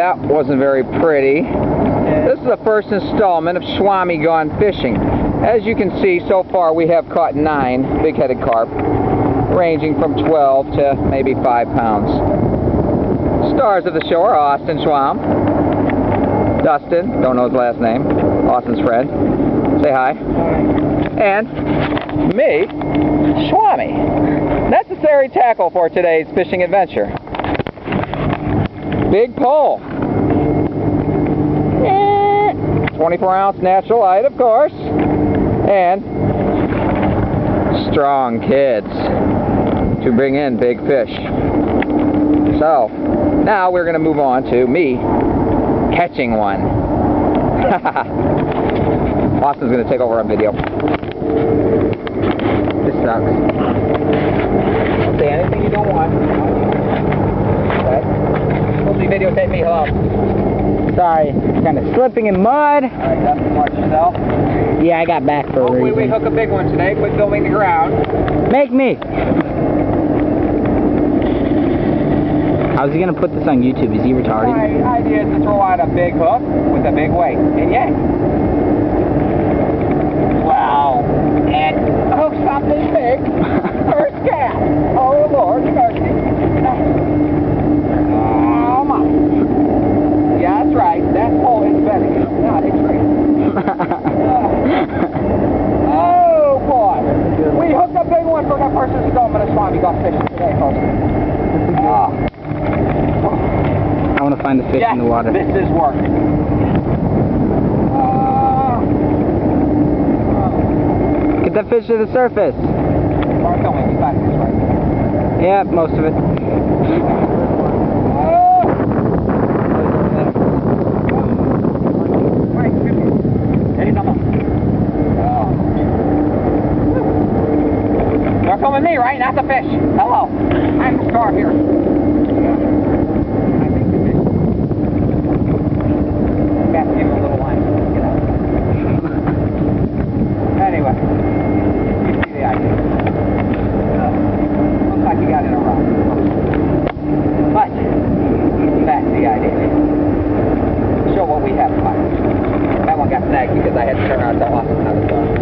that wasn't very pretty. This is the first installment of Shwamee Gone Fishing. As you can see, so far we have caught 9 big-headed carp, ranging from 12 to maybe 5 pounds. Stars of the show are Austin Schwam, Dustin, don't know his last name, Austin's friend, say hi, and me, Shwamee. Necessary tackle for today's fishing adventure. Big pole. 24-ounce natural light, of course. And strong kids to bring in big fish. So, now we're going to move on to me catching one. Austin's going to take over on video. This sucks. Don't say anything you don't want. Okay. Mostly videotape me. Hello. Sorry, kind of slipping in mud. Alright, Dustin, watch yourself. Yeah, I got back for a reason. We hook a big one today. Quit filming the ground. Make me. How's he going to put this on YouTube? Is he retarded? My idea is to throw out a big hook with a big weight and yank. Wow. And hook something big. First cast. Oh, Lord mercy. Oh, my. Yeah, that's right. That pole is better. Not a tree. Oh, boy. We hooked a big one for that first installment of Shwamee Gone Fishing today, folks. I want to find the fish in the water. This is work. Get that fish to the surface. Yeah, most of it. You're filming me, right? Not the fish. Hello. I'm the star here. Got to give him a little line. Get out. Anyway, you see the idea. Looks like you got it around. But, back to the idea. Show what we have. That one got snagged because I had to turn around to Austin.